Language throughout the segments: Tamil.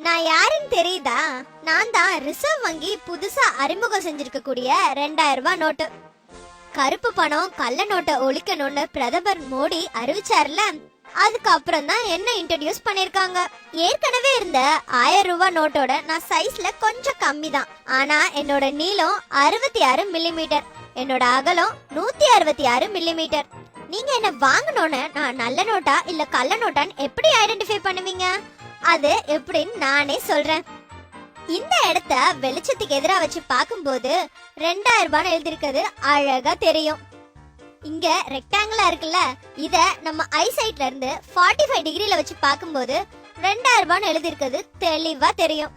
நான் யாருன்னு தெரியுதா? நான் தான் ரிசர்வ் வங்கி புதுசா அறிமுகம் செஞ்சிருக்க கூடிய 2000 ரூபாய் நோட்டு. கருப்பு பணம் கள்ள நோட்டை ஒழிக்கணும்னு பிரதமர் மோடி அறிவிச்சார்ல, அதுக்கப்புறம் தான் என்ன இன்ட்ரோடியூஸ் பண்ணிருக்காங்க. ஏற்கனவே இருந்த 1000 ரூபாய் நோட்டோட நான் சைஸ்ல கொஞ்சம் கம்மி தான். ஆனா என்னோட நீளம் 66 மில்லிமீட்டர், என்னோட அகலம் 166 மில்லிமீட்டர். நீங்க என்ன வாங்கணும்னு நான் நல்ல நோட்டா இல்ல கள்ள நோட்டான்னு எப்படி ஐடென்டிஃபை பண்ணுவீங்க? அது எப்படின்னு நானே சொல்றேன். இந்த இடத்த வெளிச்சத்துக்கு எதிரா வச்சு பார்க்கும்போது 2000 ரூபாய் எழுதிருக்கிறது அழகா தெரியும். இங்க ரெக்டாங்கிளா இருக்குல்ல, இத நம்ம ஐசைட்ல இருந்து 45 டிகிரில வச்சு பார்க்கும்போது 2000 ரூபாய் எழுதிருக்கிறது தெளிவா தெரியும்.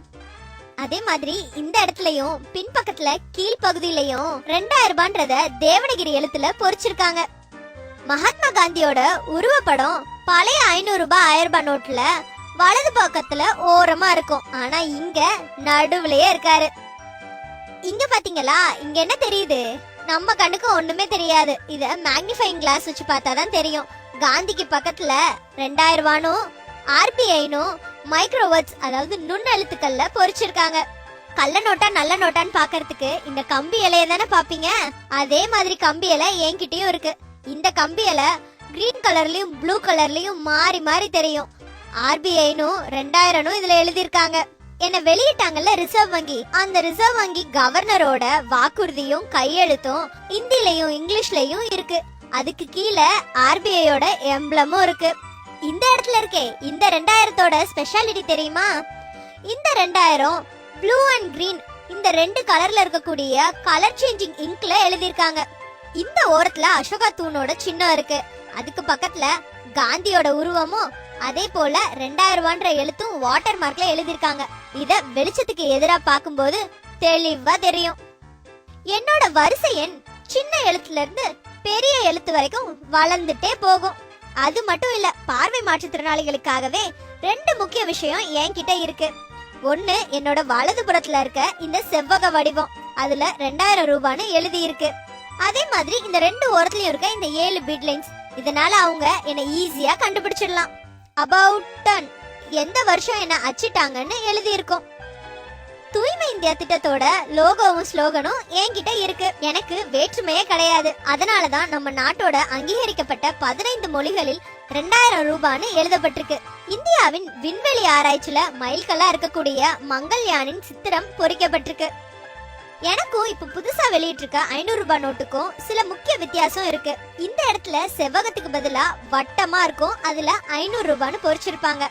அதே மாதிரி இந்த இடத்துலயும் பின்பக்கத்துல கீழ்பகுதியிலையும் 2000 ரூபான்றத தேவனகிரி எழுத்துல பொறிச்சிருக்காங்க. மகாத்மா காந்தியோட உருவப்படம் பழைய 500 ரூபாய் 1000 ரூபாய் நோட்ல வலது பக்கத்துல ஓரமா இருக்கும். ஆனா இங்க நடுவுலயே இருக்காரு. இங்க பாத்தீங்களா, இங்க என்ன தெரியுது? நம்ம கண்ணுக்கு ஒண்ணுமே தெரியாது. இத மேக்னிஃபைங் கிளாஸ் வச்சு பார்த்தாதான் தெரியும். காந்திக்கு பக்கத்துல 2000 ரூபாயும் ஆர்பிஐனும் மைக்ரோவேர்ட்ஸ் அதாவது நுண்ணெழுத்துக்கள்ல பொறிச்சிருக்காங்க. கள்ள நோட்டா நல்ல நோட்டான்னு பாக்கிறதுக்கு இந்த கம்பி இலைய தானே பாப்பீங்க. அதே மாதிரி கம்பி இலை என்கிட்டயும் இருக்கு. இந்த கம்பி இலை கிரீன் கலர்லயும் ப்ளூ கலர்லயும் மாறி மாறி தெரியும். ஆர்பிஐனும் 2000 இதுல எழுதிருக்காங்க. என்ன வெளியிட்டாங்கல்ல ரிசர்வ் வங்கி, அந்த ரிசர்வ் வங்கி கவர்னரோட வாக்குறுதியும் கையெழுத்தும் ஹிந்திலயும் இங்கிலீஷ்லயும் இருக்கு. அதுக்கு கீழே ஆர்பிஐயோட எம்ப்ளமும் இருக்கு. இந்த இடத்துல இருக்கே இந்த 2000தோட ஸ்பெஷாலிட்டி தெரியுமா? இந்த 2000 ப்ளூ அண்ட் கிரீன் இந்த ரெண்டு கலர்ல இருக்கக்கூடிய கலர் சேஞ்சிங் இங்க்ல எழுதிருக்காங்க. இந்த ஓரத்துல அசோகா தூணோட சின்னம் இருக்கு. அதுக்கு பக்கத்துல காந்தியோட உருவமும் அதே போல 2000 ரூபான்ற எழுத்தும் வாட்டர் மார்க்ல எழுதிருக்காங்க. இத வெளிச்சத்துக்கு எதிரா பார்க்கும்போது தெளிவா தெரியும். என்னோட வரிசை எண் சின்ன எழுத்துல இருந்து பெரிய எழுத்து வரைக்கும் வளர்ந்துட்டே போகும். அது மட்டும் இல்ல, பார்வை மாற்றுத்திறனாளிகளுக்காகவே 2 முக்கிய விஷயம் என்கிட்ட இருக்கு. ஒண்ணு, என்னோட வலது புறத்துல இருக்க இந்த செவ்வக வடிவம், அதுல 2000 ரூபான்னு எழுதி இருக்கு. அதே மாதிரி இந்த 2 ஓரத்துலயும் இருக்க இந்த 7 பீட் லைன்ஸ், இதனால அவங்க என்ன ஈஸியா கண்டுபிடிச்சிடலாம். அபவுட் டன் எந்த வருஷம் என்ன அச்சிட்டாங்கன்னு எழுதி இருக்கும். தூய்மை இந்தியா திட்டத்தோட லோகோவும் ஸ்லோகனும் என்கிட்ட இருக்கு. எனக்கு வேற்றுமையே கிடையாது. அதனாலதான் நம்ம நாட்டோட அங்கீகரிக்கப்பட்ட 15 மொழிகளில் 2000 ரூபான்னு எழுதப்பட்டிருக்கு. இந்தியாவின் விண்வெளி ஆராய்ச்சியில மைல்கல்லா இருக்கக்கூடிய மங்கள்யானின் சித்திரம் பொறிக்கப்பட்டிருக்கு. எனக்கும் இப்ப புதுசா வெளியிட்டிருக்க 500 ரூபாய் நோட்டுக்கும் சில முக்கிய வித்தியாசம் இருக்கு. இந்த இடத்துல செவ்வகத்துக்கு பதிலா வட்டமா இருக்கும், அதுல 500 ரூபான்னு பொறிச்சிருப்பாங்க.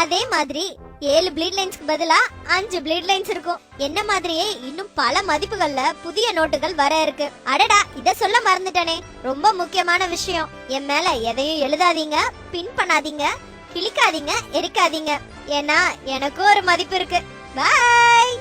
அதே மாதிரி 7 ப்ளீட் லைன்ஸ்க்கு பதிலா 5 ப்ளீட் லைன்ஸ் இருக்கும். என்ன மாதிரியே இன்னும் பல மதிப்புகள்ல புதிய நோட்டுகள் வர இருக்கு. அடடா, இத சொல்ல மறந்துட்டனே, ரொம்ப முக்கியமான விஷயம். என் மேல எதையும் எழுதாதீங்க, பின் பண்ணாதீங்க, கிளிக்காதீங்க, எரிக்காதீங்க. ஏன்னா எனக்கும் ஒரு மதிப்பு இருக்கு. பாய்.